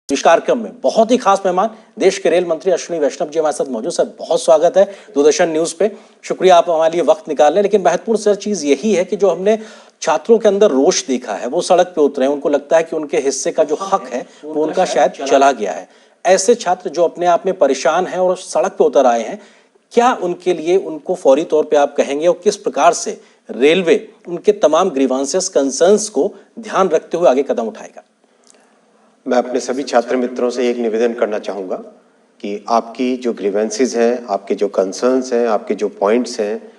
इस कार्यक्रम में बहुत ही खास मेहमान देश के रेल मंत्री अश्विनी वैष्णव जी हमारे साथ मौजूद। सर बहुत स्वागत है दूरदर्शन न्यूज पे। शुक्रिया आप हमारे लिए वक्त निकाल रहे हैं। लेकिन महत्वपूर्ण सर चीज यही है कि जो हमने छात्रों के अंदर रोष देखा है, वो सड़क पे उतरे हैं, उनको लगता है कि उनके हिस्से का जो हक है वो उनका शायद चला गया है। ऐसे छात्र जो अपने आप में परेशान हैं और सड़क पे उतर आए हैं, क्या उनके लिए उनको फौरी तौर पे आप कहेंगे और किस प्रकार से रेलवे उनके तमाम ग्रीवांसेस कंसर्न्स को ध्यान रखते हुए आगे कदम उठाएगा? मैं अपने सभी छात्र मित्रों से एक निवेदन करना चाहूँगा कि आपकी जो ग्रीवेंसेस हैं, आपके जो कंसर्न्स हैं, आपके जो पॉइंट्स हैं,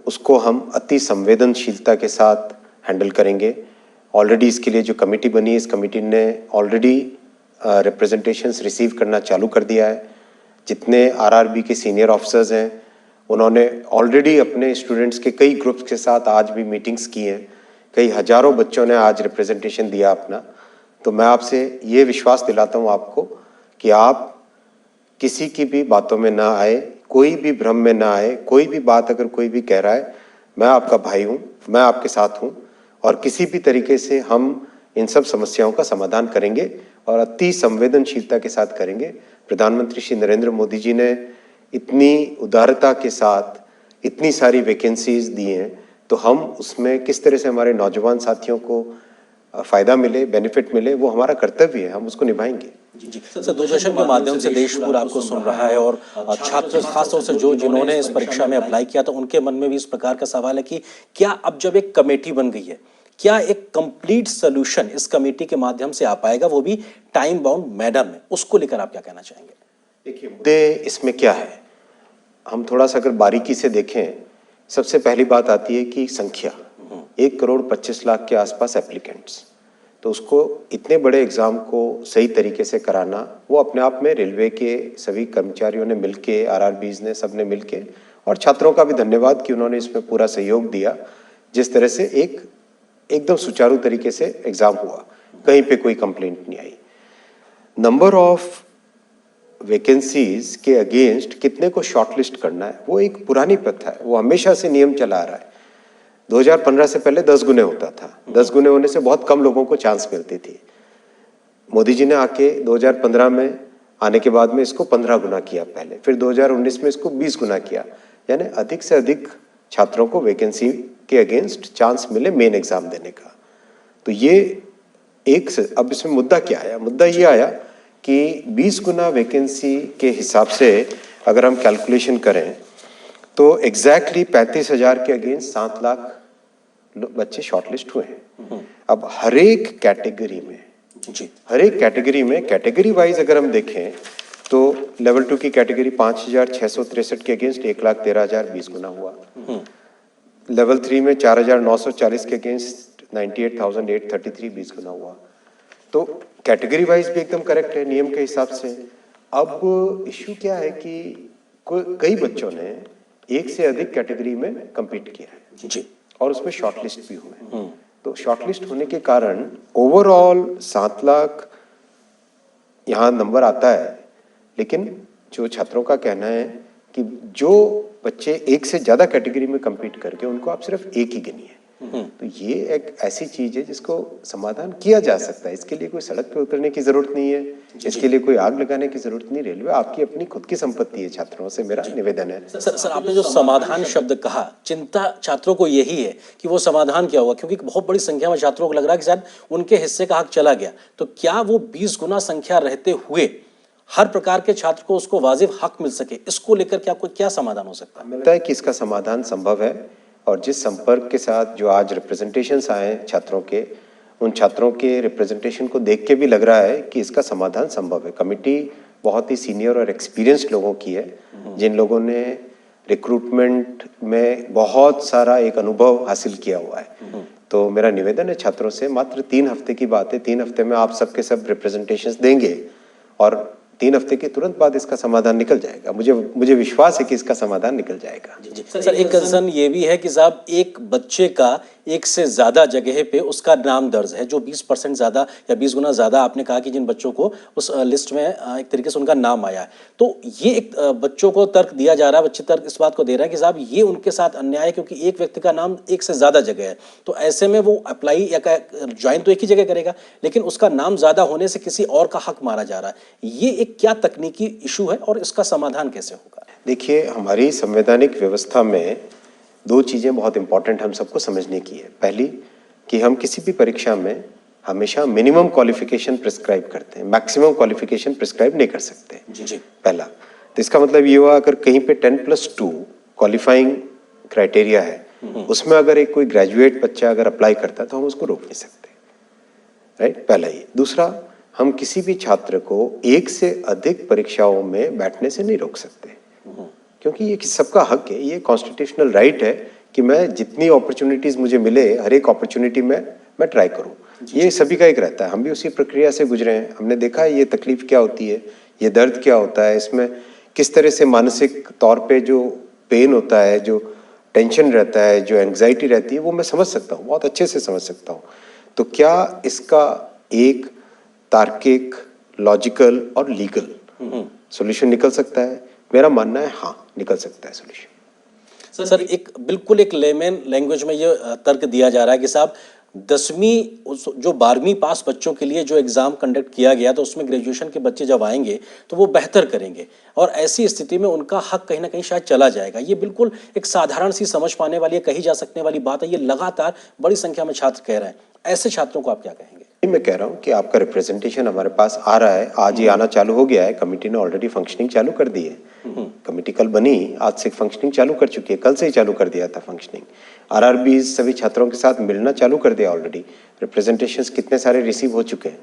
उसको हम अति संवेदनशीलता के साथ हैंडल करेंगे। ऑलरेडी इसके लिए जो कमेटी बनी है, इस कमेटी ने ऑलरेडी रिप्रेजेंटेशंस रिसीव करना चालू कर दिया है। जितने आरआरबी के सीनियर ऑफिसर्स हैं, उन्होंने ऑलरेडी अपने स्टूडेंट्स के कई ग्रुप्स के साथ आज भी मीटिंग्स की हैं। कई हजारों बच्चों ने आज रिप्रेजेंटेशन दिया अपना। तो मैं आपसे ये विश्वास दिलाता हूँ आपको कि आप किसी की भी बातों में ना आए, कोई भी भ्रम में ना आए। कोई भी बात अगर कोई भी कह रहा है, मैं आपका भाई हूँ, मैं आपके साथ हूँ और किसी भी तरीके से हम इन सब समस्याओं का समाधान करेंगे और अति संवेदनशीलता के साथ करेंगे। प्रधानमंत्री श्री नरेंद्र मोदी जी ने इतनी उदारता के साथ इतनी सारी वैकेंसीज दी हैं, तो हम उसमें किस तरह से हमारे नौजवान साथियों को फायदा मिले, बेनिफिट मिले, वो हमारा कर्तव्य है, हम उसको निभाएंगे। जी सर, दूरदर्शन के माध्यम से देश पूरा आपको सुन रहा है और छात्र खासतौर से जिन्होंने इस परीक्षा में अप्लाई किया, तो उनके मन में भी इस प्रकार का सवाल है कि क्या अब जब एक कमेटी बन गई है, क्या एक कंप्लीट सोल्यूशन इस कमेटी के माध्यम से आ पाएगा, वो भी टाइम बाउंड मैनर में? उसको लेकर आप क्या कहना चाहेंगे? देखिए, मुद्दे इसमें क्या है, हम थोड़ा सा अगर बारीकी से देखें, सबसे पहली बात आती है कि संख्या 1,25,00,000 के आसपास एप्लीकेंट्स। तो उसको इतने बड़े एग्जाम को सही तरीके से कराना, वो अपने आप में रेलवे के सभी कर्मचारियों ने मिलके, आरआरबीज ने, सब ने मिलके, और छात्रों का भी धन्यवाद कि उन्होंने इसमें पूरा सहयोग दिया। जिस तरह से एकदम सुचारू तरीके से एग्जाम हुआ, कहीं पे कोई कंप्लेंट नहीं आई। नंबर ऑफ वैकेंसीज के अगेंस्ट कितने को शॉर्टलिस्ट करना है, वो एक पुरानी प्रथा है, वो हमेशा से नियम चला आ रहा है। 2015 से पहले 10 गुने होता था। 10 गुने होने से बहुत कम लोगों को चांस मिलती थी। मोदी जी ने आके 2015 में आने के बाद में इसको 15 गुना किया पहले, फिर 2019 में इसको 20 गुना किया। यानी अधिक से अधिक छात्रों को वैकेंसी के अगेंस्ट चांस मिले मेन एग्जाम देने का। तो ये अब इसमें मुद्दा क्या आया? मुद्दा ये आया कि 20 गुना वैकेंसी के हिसाब से अगर हम कैलकुलेशन करें तो एग्जैक्टली 35,000 के अगेंस्ट 7 लाख बच्चे शॉर्टलिस्ट हुए हैं। अब हर एक कैटेगरी में कैटेगरी वाइज अगर हम देखें तो लेवल 2 की कैटेगरी 5,663 के अगेंस्ट 1,13,000 20 गुना हुआ। लेवल 3 में 4,940 के अगेंस्ट 98,833 20 गुना हुआ। तो कैटेगरी वाइज भी एकदम करेक्ट है नियम के हिसाब से। अब इश्यू क्या है कि कई बच्चों ने एक से अधिक कैटेगरी में compete किया है जी, और उसमें शॉर्टलिस्ट भी हुए। तो शॉर्टलिस्ट होने के कारण ओवरऑल 7 लाख यहाँ नंबर आता है। लेकिन जो छात्रों का कहना है कि जो बच्चे एक से ज्यादा कैटेगरी में compete करके, उनको आप सिर्फ एक ही गिनिए। तो ये एक ऐसी चीज है जिसको समाधान किया जा सकता है। इसके लिए कोई सड़क पे उतरने की जरूरत नहीं है, इसके लिए कोई आग लगाने की जरूरत नहीं। रेलवे आपकी अपनी खुद की संपत्ति है। छात्रों से मेरा निवेदन है। सर आपने जो समाधान शब्द कहा, चिंता छात्रों को यही है कि वो समाधान क्या होगा, क्योंकि बहुत बड़ी संख्या में छात्रों को लग रहा है कि शायद उनके हिस्से का हक चला गया। तो क्या वो 20 गुना संख्या रहते हुए हर प्रकार के छात्र को उसको वाजिब हक मिल सके, इसको लेकर क्या समाधान हो सकता है? मिलता है कि इसका समाधान संभव है, और जिस संपर्क के साथ जो आज रिप्रेजेंटेशंस आए छात्रों के, उन छात्रों के रिप्रेजेंटेशन को देख के भी लग रहा है कि इसका समाधान संभव है। कमिटी बहुत ही सीनियर और एक्सपीरियंस्ड लोगों की है, जिन लोगों ने रिक्रूटमेंट में बहुत सारा एक अनुभव हासिल किया हुआ है। तो मेरा निवेदन है छात्रों से, मात्र 3 हफ्ते की बात है, 3 हफ्ते में आप सबके सब रिप्रेजेंटेशंस देंगे और 3 हफ्ते के तुरंत बाद इसका समाधान निकल जाएगा। मुझे विश्वास है कि इसका समाधान निकल जाएगा। सर एक कंसर्न ये भी है कि साहब एक बच्चे का एक से ज़्यादा जगह पे उसका नाम दर्ज है, जो 20% ज़्यादा या 20 गुना ज़्यादा आपने कहा कि जिन बच्चों को उस लिस्ट में एक तरीके से उनका नाम आया है। तो ये एक बच्चों को तर्क दिया जा रहा है, बच्चे तर्क इस बात को दे रहे हैं कि साहब ये उनके साथ अन्याय है क्योंकि एक व्यक्ति का नाम एक से ज़्यादा जगह है। तो ऐसे में वो अप्लाई या ज्वाइन तो एक ही जगह करेगा, लेकिन उसका नाम ज़्यादा होने से किसी और का हक मारा जा रहा है। ये एक क्या तकनीकी इशू है और इसका समाधान कैसे होगा? देखिए, हमारी संवैधानिक व्यवस्था में दो चीज़ें बहुत इंपॉर्टेंट हम सबको समझने की है। पहली कि हम किसी भी परीक्षा में हमेशा मिनिमम क्वालिफिकेशन प्रिस्क्राइब करते हैं, मैक्सिमम क्वालिफिकेशन प्रिस्क्राइब नहीं कर सकते। जी। पहला तो इसका मतलब ये हुआ, अगर कहीं पे 10+2 क्वालिफाइंग क्राइटेरिया है, उसमें अगर एक कोई ग्रेजुएट बच्चा अगर अप्लाई करता है तो हम उसको रोक नहीं सकते, राइट? पहला ये। दूसरा, हम किसी भी छात्र को एक से अधिक परीक्षाओं में बैठने से नहीं रोक सकते, क्योंकि ये सबका हक है, ये कॉन्स्टिट्यूशनल राइट है कि मैं जितनी अपॉर्चुनिटीज मुझे मिले हर एक अपॉर्चुनिटी में मैं ट्राई करूं। ये सभी का एक रहता है, हम भी उसी प्रक्रिया से गुजरे हैं। हमने देखा है ये तकलीफ क्या होती है, ये दर्द क्या होता है, इसमें किस तरह से मानसिक तौर पे जो पेन होता है, जो टेंशन रहता है, जो एंग्जाइटी रहती है, वो मैं समझ सकता हूँ, बहुत अच्छे से समझ सकता हूँ। तो क्या इसका एक तार्किक, लॉजिकल और लीगल सॉल्यूशन निकल सकता है? मेरा मानना है हाँ, निकल सकता है सॉल्यूशन। सर एक बिल्कुल एक लेमन लैंग्वेज में ये तर्क दिया जा रहा है कि साहब 10वीं जो 12वीं पास बच्चों के लिए जो एग्ज़ाम कंडक्ट किया गया तो उसमें ग्रेजुएशन के बच्चे जब आएंगे तो वो बेहतर करेंगे और ऐसी स्थिति में उनका हक कहीं ना कहीं शायद चला जाएगा। ये बिल्कुल एक साधारण सी समझ पाने वाली, कही जा सकने वाली बात है। ये लगातार बड़ी संख्या में छात्र कह रहे हैं। ऐसे छात्रों को आप क्या कहेंगे? मैं कह रहा हूँ कि आपका रिप्रेजेंटेशन हमारे पास आ रहा है, आज ही आना चालू हो गया है। कमेटी ने ऑलरेडी फंक्शनिंग चालू कर दी है। कमेटी कल बनी, आज से फंक्शनिंग चालू कर चुकी है, कल से ही चालू कर दिया था फंक्शनिंग। आरआरबी सभी छात्रों के साथ मिलना चालू कर दिया ऑलरेडी। रिप्रेजेंटेशंस कितने सारे रिसीव हो चुके हैं,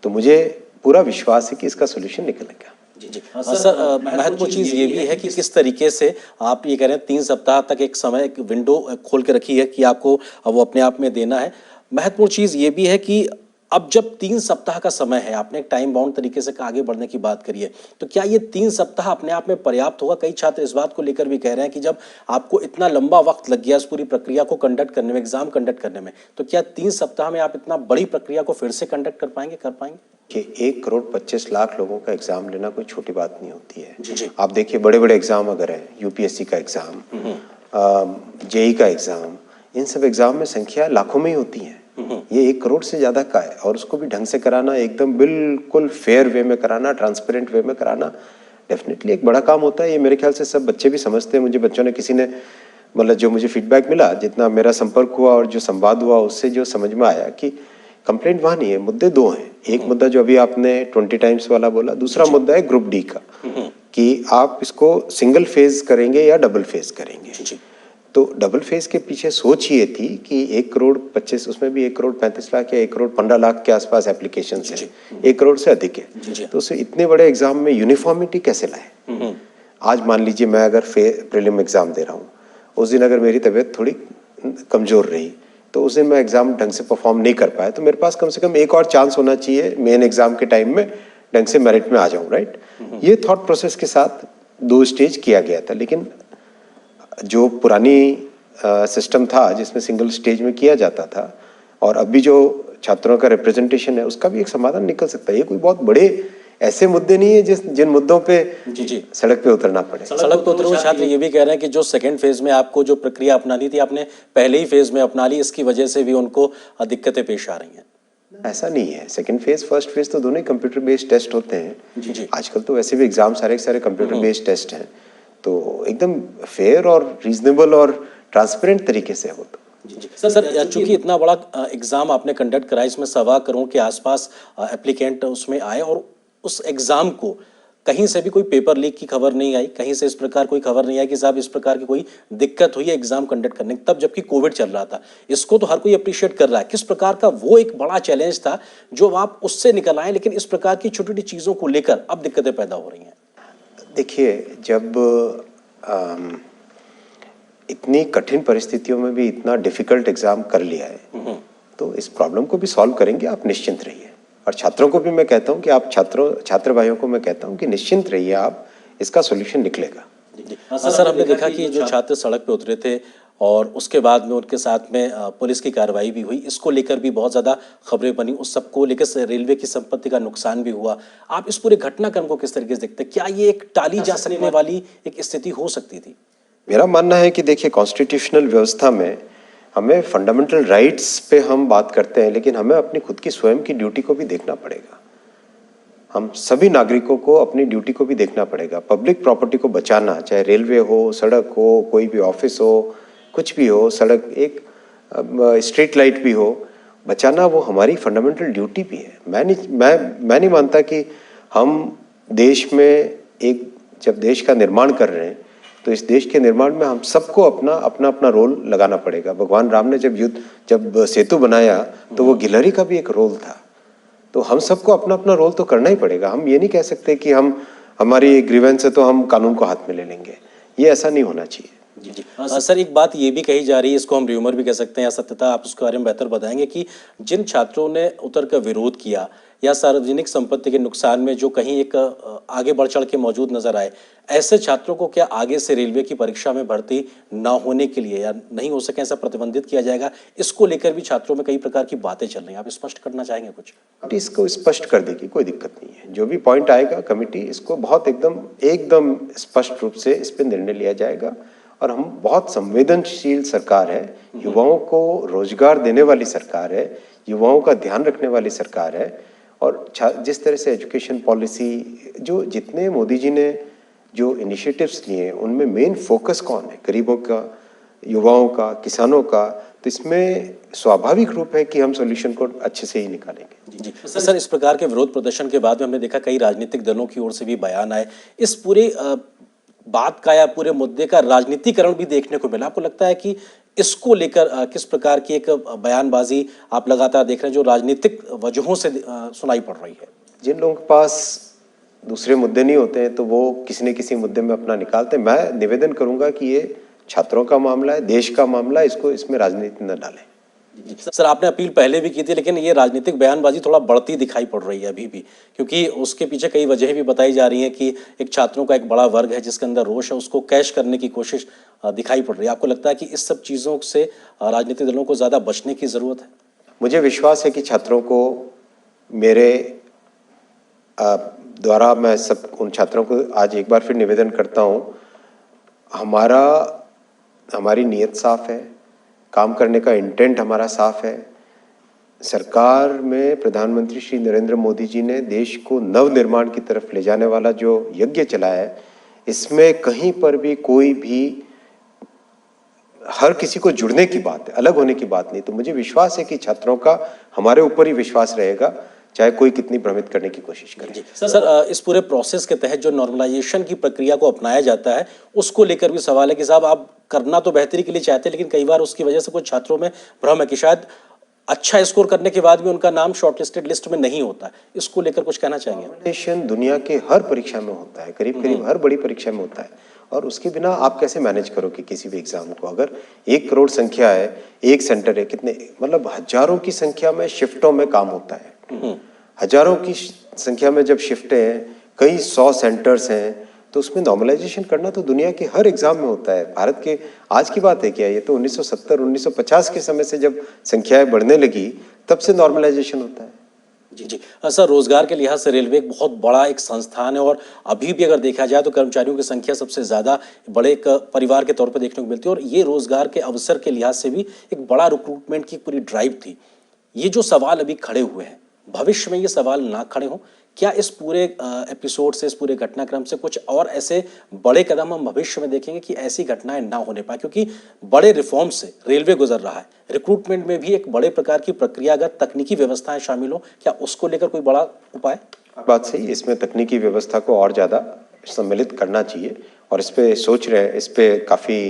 तो मुझे पूरा विश्वास है कि इसका सोल्यूशन निकलेगा। जी। सर महत्वपूर्ण चीज़ ये भी है कि किस तरीके से आप ये कह रहे हैं 3 सप्ताह तक एक समय, एक विंडो खोल के रखी है कि आपको वो अपने आप में देना है। महत्वपूर्ण चीज़ ये भी है कि अब जब 3 सप्ताह का समय है, आपने एक टाइम बाउंड तरीके से आगे बढ़ने की बात करी है, तो क्या ये 3 सप्ताह अपने आप में पर्याप्त होगा? कई छात्र इस बात को लेकर भी कह रहे हैं कि जब आपको इतना लंबा वक्त लग गया इस पूरी प्रक्रिया को कंडक्ट करने में, एग्जाम कंडक्ट करने में, तो क्या 3 सप्ताह में आप इतना बड़ी प्रक्रिया को फिर से कंडक्ट कर पाएंगे? कि 1,25,00,000 लोगों का एग्जाम लेना कोई छोटी बात नहीं होती है। जी। आप देखिए, बड़े बड़े एग्जाम अगर है, यूपीएससी का एग्जाम, जेई का एग्जाम, इन सब एग्जाम में संख्या लाखों में ही होती है। ये 1 करोड़ से ज्यादा का है, और उसको भी ढंग से कराना, एकदम बिल्कुल फेयर वे में कराना, ट्रांसपेरेंट वे में कराना, डेफिनेटली एक बड़ा काम होता है। ये मेरे ख्याल से सब बच्चे भी समझते हैं। मुझे बच्चों ने, किसी ने, मतलब जो मुझे फीडबैक मिला, जितना मेरा संपर्क हुआ और जो संवाद हुआ, उससे जो समझ में आया कि कंप्लेंट वहां नहीं है, मुद्दे दो हैं। एक मुद्दा जो अभी आपने 20 टाइम्स वाला बोला, दूसरा मुद्दा है ग्रुप डी का, कि आप इसको सिंगल फेज करेंगे या डबल फेज करेंगे। तो डबल फेज के पीछे सोच ये थी कि 1,25,00,000, उसमें भी 1,35,00,000 या 1,15,00,000 के आसपास एप्लीकेशन है, 1 करोड़ से अधिक है। तो उसे इतने बड़े एग्जाम में यूनिफॉर्मिटी कैसे लाए? आज मान लीजिए मैं अगर प्रीलिम एग्जाम दे रहा हूँ, उस दिन अगर मेरी तबीयत थोड़ी कमजोर रही, तो उस दिन मैं एग्जाम ढंग से परफॉर्म नहीं कर पाया, तो मेरे पास कम से कम एक और चांस होना चाहिए मेन एग्जाम के टाइम में ढंग से मेरिट में आ जाऊं, राइट? ये थॉट प्रोसेस के साथ 2 स्टेज किया गया था। लेकिन जो पुरानी सिस्टम था जिसमें सिंगल स्टेज में किया जाता था, और अभी जो छात्रों का रिप्रेजेंटेशन है, उसका भी एक समाधान निकल सकता है। ये कोई बहुत बड़े ऐसे मुद्दे नहीं है जिन मुद्दों पे सड़क पे उतरना पड़े। सड़क पे उतरे हुए छात्र ये भी कह रहे हैं कि जो सेकंड फेज में आपको जो प्रक्रिया अपनानी थी, आपने पहले ही फेज में अपना ली, इसकी वजह से भी उनको दिक्कतें पेश आ रही हैं। ऐसा नहीं है, सेकंड फेज फर्स्ट फेज तो दोनों ही कंप्यूटर बेस्ड टेस्ट होते हैं। आजकल तो वैसे भी एग्जाम सारे कंप्यूटर बेस्ड टेस्ट हैं, तो एकदम फेयर और रीजनेबल और ट्रांसपेरेंट तरीके से हो। तो सर चूंकि इतना बड़ा एग्जाम आपने कंडक्ट करा, इसमें 1.25 करोड़ के आसपास एप्लीकेंट उसमें आए, और उस एग्जाम को कहीं से भी कोई पेपर लीक की खबर नहीं आई, कहीं से इस प्रकार कोई खबर नहीं आई कि साहब इस प्रकार की कोई दिक्कत हुई है एग्जाम कंडक्ट करने की, तब जबकि कोविड चल रहा था। इसको तो हर कोई अप्रिशिएट कर रहा है। किस प्रकार का वो एक बड़ा चैलेंज था जो आप उससे निकल आए, लेकिन इस प्रकार की छोटी छोटी चीजों को लेकर अब दिक्कतें पैदा हो रही हैं? देखिए, जब इतनी कठिन परिस्थितियों में भी इतना डिफिकल्ट एग्जाम कर लिया है, तो इस प्रॉब्लम को भी सॉल्व करेंगे, आप निश्चिंत रहिए। और छात्रों को भी मैं कहता हूं कि आप छात्र भाइयों को मैं कहता हूं कि निश्चिंत रहिए, आप, इसका सॉल्यूशन निकलेगा। सर हमने देखा कि जो छात्र सड़क पे उतरे थे और उसके बाद में उनके साथ में पुलिस की कार्रवाई भी हुई। इसको लेकर भी बहुत ज़्यादा खबरें बनी, उस सबको लेकर रेलवे की संपत्ति का नुकसान भी हुआ। आप इस पूरे घटनाक्रम को किस तरीके से देखते हैं? क्या ये एक टाली जा सकने वाली एक स्थिति हो सकती थी? मेरा मानना है कि देखिए, कॉन्स्टिट्यूशनल व्यवस्था में हमें फंडामेंटल राइट्स पे हम बात करते हैं, लेकिन हमें अपनी खुद की स्वयं की ड्यूटी को भी देखना पड़ेगा। हम सभी नागरिकों को अपनी ड्यूटी को भी देखना पड़ेगा। पब्लिक प्रॉपर्टी को बचाना, चाहे रेलवे हो, सड़क हो, कोई भी ऑफिस हो, कुछ भी हो, सड़क, एक स्ट्रीट लाइट भी हो, बचाना वो हमारी फंडामेंटल ड्यूटी भी है। मैं नहीं मानता कि हम देश में एक, जब देश का निर्माण कर रहे हैं तो इस देश के निर्माण में हम सबको अपना अपना रोल लगाना पड़ेगा। भगवान राम ने जब सेतु बनाया तो वो गिलहरी का भी एक रोल था। तो हम सबको अपना अपना रोल तो करना ही पड़ेगा। हम ये नहीं कह सकते कि हमारी ग्रीवेंस है तो हम कानून को हाथ में ले लेंगे, ये ऐसा नहीं होना चाहिए। जी। सर, एक बात ये भी कही जा रही है, इसको हम र्यूमर भी कह सकते हैं या सत्यता, आप उसके बारे में बेहतर बताएंगे, कि जिन छात्रों ने उतर कर विरोध किया या सार्वजनिक संपत्ति के नुकसान में जो कहीं एक आगे बढ़ चढ़ के मौजूद नजर आए, ऐसे छात्रों को क्या आगे से रेलवे की परीक्षा में भर्ती ना होने के लिए या नहीं हो सके ऐसा प्रतिबंधित किया जाएगा? इसको लेकर भी छात्रों में कई प्रकार की बातें चल रही हैं, आप स्पष्ट करना चाहेंगे कुछ? इसको स्पष्ट कर देगी, कोई दिक्कत नहीं है। जो भी पॉइंट आएगा कमेटी इसको बहुत एकदम स्पष्ट रूप से इस पे निर्णय लिया जाएगा। और हम बहुत संवेदनशील सरकार है, युवाओं को रोजगार देने वाली सरकार है, युवाओं का ध्यान रखने वाली सरकार है। और जिस तरह से एजुकेशन पॉलिसी, जो जितने मोदी जी ने जो इनिशिएटिव्स लिए, उनमें मेन फोकस कौन है? गरीबों का, युवाओं का, किसानों का। तो इसमें स्वाभाविक रूप है कि हम सॉल्यूशन को अच्छे से ही निकालेंगे। जी। सर, इस प्रकार के विरोध प्रदर्शन के बाद में हमने देखा कई राजनीतिक दलों की ओर से भी बयान आए। इस पूरे बात का या पूरे मुद्दे का राजनीतिकरण भी देखने को मिला। आपको लगता है कि इसको लेकर किस प्रकार की एक बयानबाजी आप लगातार देख रहे हैं जो राजनीतिक वजहों से सुनाई पड़ रही है? जिन लोगों के पास दूसरे मुद्दे नहीं होते हैं तो वो किसी न किसी मुद्दे में अपना निकालते हैं। मैं निवेदन करूंगा कि ये छात्रों का मामला है, देश का मामला है, इसको इसमें राजनीति न डालें। सर, आपने अपील पहले भी की थी, लेकिन ये राजनीतिक बयानबाजी थोड़ा बढ़ती दिखाई पड़ रही है अभी भी, क्योंकि उसके पीछे कई वजह भी बताई जा रही हैं कि एक छात्रों का एक बड़ा वर्ग है जिसके अंदर रोष है, उसको कैश करने की कोशिश दिखाई पड़ रही है। आपको लगता है कि इस सब चीज़ों से राजनीतिक दलों को ज़्यादा बचने की ज़रूरत है? मुझे विश्वास है कि छात्रों को मेरे द्वारा, मैं सब उन छात्रों को आज एक बार फिर निवेदन करता हूँ, हमारी नीयत साफ है, काम करने का इंटेंट हमारा साफ है। सरकार में प्रधानमंत्री श्री नरेंद्र मोदी जी ने देश को नव निर्माण की तरफ ले जाने वाला जो यज्ञ चलाया है, इसमें कहीं पर भी कोई भी हर किसी को जुड़ने की बात है, अलग होने की बात नहीं। तो मुझे विश्वास है कि छात्रों का हमारे ऊपर ही विश्वास रहेगा, चाहे कोई कितनी भ्रमित करने की कोशिश करे। सर, इस पूरे प्रोसेस के तहत जो नॉर्मलाइजेशन की प्रक्रिया को अपनाया जाता है, उसको लेकर भी सवाल है कि साहब, आप करना तो बेहतरी के लिए चाहते हैं, लेकिन कई बार उसकी वजह से कुछ छात्रों में भ्रम है कि शायद अच्छा स्कोर करने के बाद भी उनका नाम शॉर्टलिस्टेड लिस्ट में नहीं होता। इसको लेकर कुछ कहना चाहेंगे? नॉमिनेशन दुनिया के हर परीक्षा में होता है, करीब करीब हर बड़ी परीक्षा में होता है। और उसके बिना आप कैसे मैनेज करोगे किसी भी एग्जाम को? अगर 1 करोड़ संख्या है, एक सेंटर है, कितने, मतलब हजारों की संख्या में शिफ्टों में काम होता है। हजारों की संख्या में जब शिफ्टें हैं, कई 100 सेंटर्स हैं, तो उसमें नॉर्मलाइजेशन करना तो दुनिया के हर एग्जाम में होता है। भारत के आज की बात है क्या? ये तो 1970 1950 के समय से जब संख्याएं बढ़ने लगी, तब से नॉर्मलाइजेशन होता है। जी। सर, रोजगार के लिहाज से रेलवे एक बहुत बड़ा एक संस्थान है और अभी भी अगर देखा जाए तो कर्मचारियों की संख्या सबसे ज़्यादा बड़े एक परिवार के तौर पर देखने को मिलती है, और ये रोजगार के अवसर के लिहाज से भी एक बड़ा रिक्रूटमेंट की पूरी ड्राइव थी। ये जो सवाल अभी खड़े हुए हैं, भविष्य में ये सवाल ना खड़े हों, क्या इस पूरे एपिसोड से, इस पूरे घटनाक्रम से कुछ और ऐसे बड़े कदम हम भविष्य में देखेंगे कि ऐसी घटनाएं ना होने पाए? क्योंकि बड़े रिफॉर्म से रेलवे गुजर रहा है, रिक्रूटमेंट में भी एक बड़े प्रकार की प्रक्रियागत तकनीकी व्यवस्थाएं शामिल हो, क्या उसको लेकर कोई बड़ा उपाय? बात सही, इसमें तकनीकी व्यवस्था को और ज़्यादा सम्मिलित करना चाहिए, और इस पे सोच रहे हैं। इस पे काफ़ी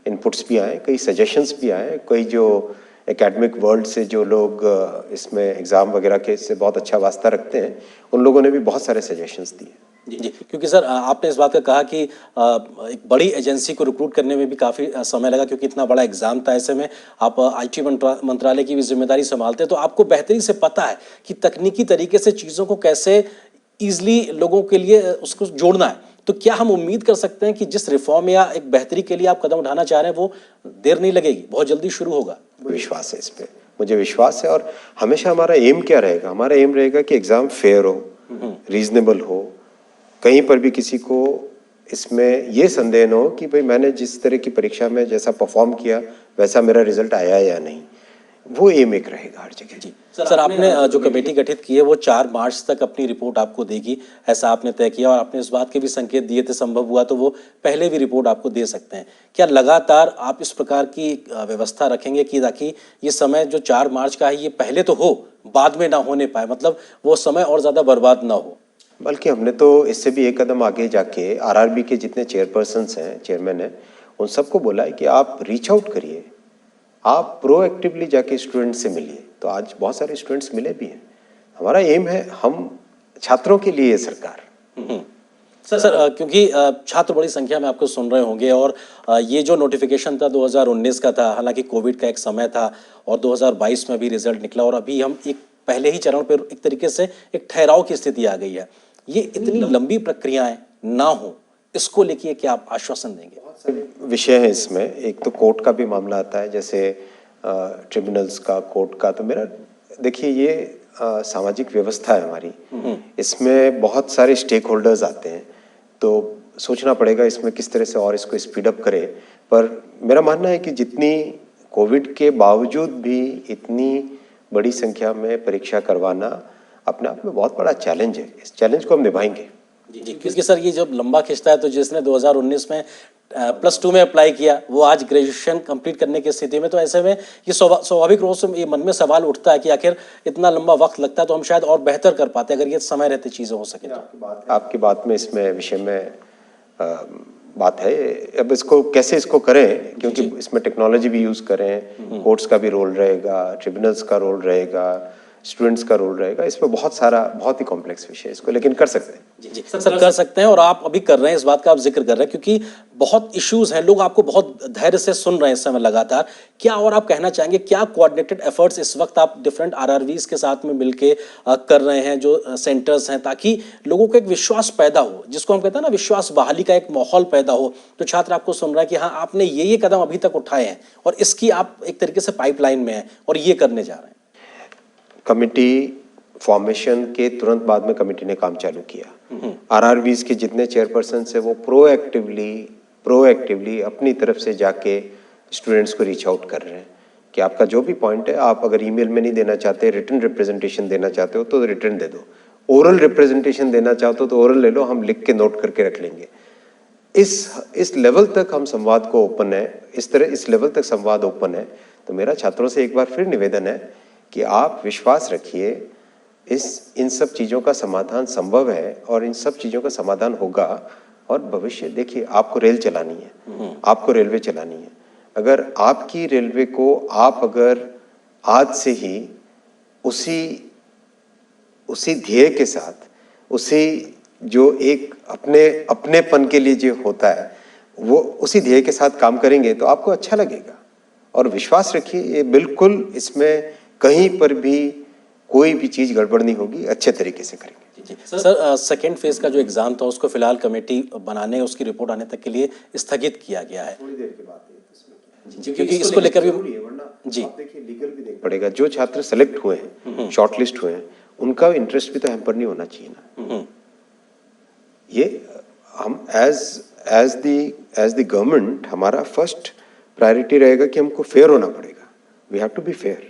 इनपुट्स भी आए, कई सजेशंस भी आए, कई जो एकेडमिक वर्ल्ड से जो लोग इसमें एग्ज़ाम वगैरह के से बहुत अच्छा वास्ता रखते हैं, उन लोगों ने भी बहुत सारे सजेशंस दिए। जी, क्योंकि सर, आपने इस बात का कहा कि एक बड़ी एजेंसी को रिक्रूट करने में भी काफ़ी समय लगा, क्योंकि इतना बड़ा एग्जाम था। ऐसे में आप आईटी मंत्रालय की भी जिम्मेदारी संभालते हैं, तो आपको बेहतरी से पता है कि तकनीकी तरीके से चीज़ों को कैसे ईजिली लोगों के लिए उसको जोड़ना है। तो क्या हम उम्मीद कर सकते हैं कि जिस रिफॉर्म या एक बेहतरी के लिए आप कदम उठाना चाह रहे हैं वो देर नहीं लगेगी, बहुत जल्दी शुरू होगा? विश्वास है इस पे, मुझे विश्वास है। और हमेशा हमारा एम क्या रहेगा? हमारा एम रहेगा कि एग्जाम फेयर हो, रीजनेबल हो, कहीं पर भी किसी को इसमें ये संदेह न हो कि भाई मैंने जिस तरह की परीक्षा में जैसा परफॉर्म किया वैसा मेरा रिजल्ट आया या नहीं। वो एम एक रहेगा हर जगह। जी सर, आपने जो कमेटी गठित की है वो 4 मार्च तक अपनी रिपोर्ट आपको देगी, ऐसा आपने तय किया और आपने इस बात के भी संकेत दिए थे संभव हुआ तो वो पहले भी रिपोर्ट आपको दे सकते हैं। क्या लगातार आप इस प्रकार की व्यवस्था रखेंगे कि ताकि ये समय जो 4 मार्च का है ये पहले तो हो, बाद में ना होने पाए, मतलब वो समय और ज़्यादा बर्बाद ना हो? बल्कि हमने तो इससे भी एक कदम आगे जाके आरआरबी के जितने चेयरपर्सन्स हैं, चेयरमैन हैं, उन सबको बोला है कि आप रीच आउट करिए, आप प्रोएक्टिवली जाके स्टूडेंट से मिलिए। तो आज बहुत सारे स्टूडेंट्स मिले भी हैं। हमारा एम है, हम छात्रों के लिए सरकार। सर क्योंकि छात्र बड़ी संख्या में आपको सुन रहे होंगे और ये जो नोटिफिकेशन था 2019 का था, हालांकि कोविड का एक समय था और 2022 में भी रिजल्ट निकला और अभी हम एक पहले ही चरण पर एक तरीके से एक ठहराव की स्थिति आ गई है। ये इतनी लंबी प्रक्रियाएं ना हो, इसको लेके क्या आप आश्वासन देंगे? विषय है इसमें, एक तो कोर्ट का भी मामला आता है, जैसे ट्रिब्यूनल्स का, कोर्ट का। तो मेरा देखिए, ये सामाजिक व्यवस्था है हमारी, इसमें बहुत सारे स्टेक होल्डर्स आते हैं, तो सोचना पड़ेगा इसमें किस तरह से और इसको स्पीड अप करें। पर मेरा मानना है कि जितनी कोविड के बावजूद भी इतनी बड़ी संख्या में परीक्षा करवाना अपने आप में बहुत बड़ा चैलेंज है। इस चैलेंज को हम निभाएंगे। जी, क्योंकि सर ये जब लंबा खिंचता है तो जिसने 2019 में +2 में अप्लाई किया वो आज ग्रेजुएशन कंप्लीट करने की स्थिति में, तो ऐसे में ये स्वाभाविक रूप से ये मन में सवाल उठता है कि आखिर इतना लंबा वक्त लगता है तो हम शायद और बेहतर कर पाते अगर ये समय रहते चीज़ें हो सके तो। आपकी बात में इसमें विषय में बात है। अब इसको कैसे इसको करें, क्योंकि इसमें टेक्नोलॉजी भी यूज़ करें, कोर्ट्स का भी रोल रहेगा, ट्रिब्यूनल्स का रोल रहेगा, स्टूडेंट्स का रोल रहेगा। इसमें बहुत ही कॉम्प्लेक्स विषय है इसको, लेकिन कर सकते हैं। जी सर, कर सकते हैं और आप अभी कर रहे हैं, इस बात का आप जिक्र कर रहे हैं क्योंकि बहुत इश्यूज हैं, लोग आपको बहुत धैर्य से सुन रहे हैं इस समय लगातार। क्या और आप कहना चाहेंगे, क्या कोऑर्डिनेटेड एफर्ट्स इस वक्त आप डिफरेंट आरआरवीज के साथ में मिलके कर रहे हैं, जो सेंटर्स हैं, ताकि लोगों को एक विश्वास पैदा हो, जिसको हम कहते हैं ना विश्वास बहाली का एक माहौल पैदा हो, तो छात्र आपको सुन रहा है कि हाँ आपने ये कदम अभी तक उठाए हैं और इसकी आप एक तरीके से पाइपलाइन में हैं और ये करने जा रहे हैं? कमिटी फॉर्मेशन के तुरंत बाद में कमिटी ने काम चालू किया। आरआरबीज के जितने चेयरपर्सन है वो प्रोएक्टिवली अपनी तरफ से जाके स्टूडेंट्स को रीच आउट कर रहे हैं कि आपका जो भी पॉइंट है, आप अगर ईमेल में नहीं देना चाहते, रिटन रिप्रेजेंटेशन देना चाहते हो तो रिटन दे दो, ओरल रिप्रेजेंटेशन देना चाहते हो तो ओरल ले लो, हम लिख के नोट करके रख लेंगे। इस लेवल तक हम संवाद को ओपन है, इस लेवल तक संवाद ओपन है। तो मेरा छात्रों से एक बार फिर निवेदन है कि आप विश्वास रखिए, इन सब चीज़ों का समाधान संभव है और इन सब चीज़ों का समाधान होगा। और भविष्य देखिए, आपको रेल चलानी है, आपको रेलवे चलानी है। अगर आपकी रेलवे को आप अगर आज से ही उसी ध्येय के साथ, उसी जो एक अपनेपन के लिए जो होता है, वो उसी ध्येय के साथ काम करेंगे तो आपको अच्छा लगेगा। और विश्वास रखिए, ये बिल्कुल इसमें कहीं पर भी कोई भी चीज गड़बड़ नहीं होगी, अच्छे तरीके से करेंगे। जी सर, सेकेंड फेज का जो एग्जाम था उसको फिलहाल कमेटी बनाने, उसकी रिपोर्ट आने तक के लिए स्थगित किया गया है। थोड़ी देर के बाद जी, क्योंकि इसको लेकर भी जी देखिए लीगल भी देखना पड़ेगा। जो छात्र सेलेक्ट हुए हैं, शॉर्टलिस्ट हुए हैं, उनका इंटरेस्ट भी तो हैम्पर नहीं होना चाहिए ना। ये हम एज द गवर्नमेंट, हमारा फर्स्ट प्रायोरिटी रहेगा कि हमको फेयर होना पड़ेगा। We have to be fair.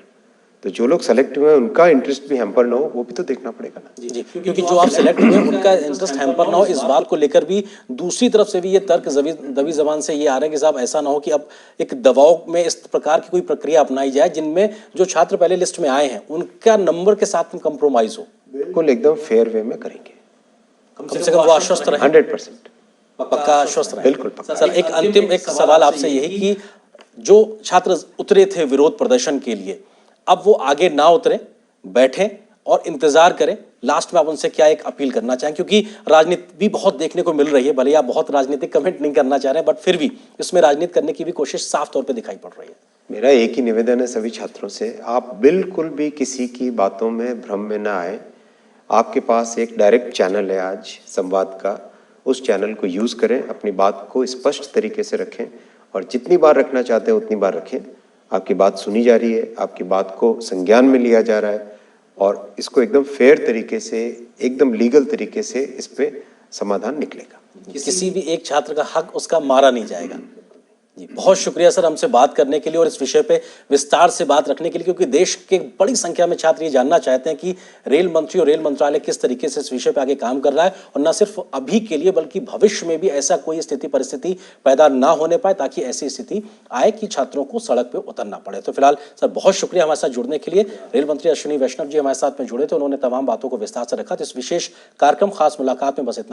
तो जो लोग सेलेक्ट हुए हैं उनका इंटरेस्ट भी हैम्पर ना हो, वो भी तो देखना पड़ेगा ना। जी, क्योंकि जो आप सेलेक्ट हुए उनका इंटरेस्ट हैम्पर ना हो, इस बात को लेकर भी दूसरी तरफ से भी ये तर्क दबी जबान से ये आ रहा है कि साहब ऐसा ना हो कि अब एक दबाव में इस प्रकार की कोई प्रक्रिया अपनाई जाए जिनमें जो छात्र पहले लिस्ट में आए हैं उनका नंबर के साथ में कंप्रोमाइज हो। बिल्कुल एकदम फेयर वे में करेंगे, कम से कम वो आश्वस्त रहे, 100% पक्का आश्वस्त रहे। बिल्कुल पक्का। सर, एक अंतिम एक सवाल आपसे यही कि जो छात्र उतरे थे विरोध प्रदर्शन के लिए, अब वो आगे ना उतरे, बैठें और इंतजार करें। लास्ट में आप उनसे क्या एक अपील करना चाहें, क्योंकि राजनीति भी बहुत देखने को मिल रही है, भले आप बहुत राजनीतिक कमेंट नहीं करना चाह रहे हैं, बट फिर भी इसमें राजनीति करने की भी कोशिश साफ तौर पे दिखाई पड़ रही है। मेरा एक ही निवेदन है सभी छात्रों से, आप बिल्कुल भी किसी की बातों में भ्रम में ना आए। आपके पास एक डायरेक्ट चैनल है आज संवाद का, उस चैनल को यूज़ करें, अपनी बात को स्पष्ट तरीके से रखें और जितनी बार रखना चाहते हैं उतनी बार रखें। आपकी बात सुनी जा रही है, आपकी बात को संज्ञान में लिया जा रहा है और इसको एकदम फेयर तरीके से, एकदम लीगल तरीके से इस पे समाधान निकलेगा। किसी भी एक छात्र का हक उसका मारा नहीं जाएगा। जी, बहुत शुक्रिया सर हमसे बात करने के लिए और इस विषय पे विस्तार से बात रखने के लिए, क्योंकि देश के बड़ी संख्या में छात्र ये जानना चाहते हैं कि रेल मंत्री और रेल मंत्रालय किस तरीके से इस विषय पे आगे काम कर रहा है और न सिर्फ अभी के लिए बल्कि भविष्य में भी ऐसा कोई स्थिति परिस्थिति पैदा ना होने पाए, ताकि ऐसी स्थिति आए कि छात्रों को सड़क पे उतरना पड़े। तो फिलहाल सर बहुत शुक्रिया हमारे साथ जुड़ने के लिए। रेल मंत्री अश्विनी वैष्णव जी हमारे साथ में जुड़े थे, उन्होंने तमाम बातों को विस्तार से रखा। तो इस विशेष कार्यक्रम खास मुलाकात में बस इतना।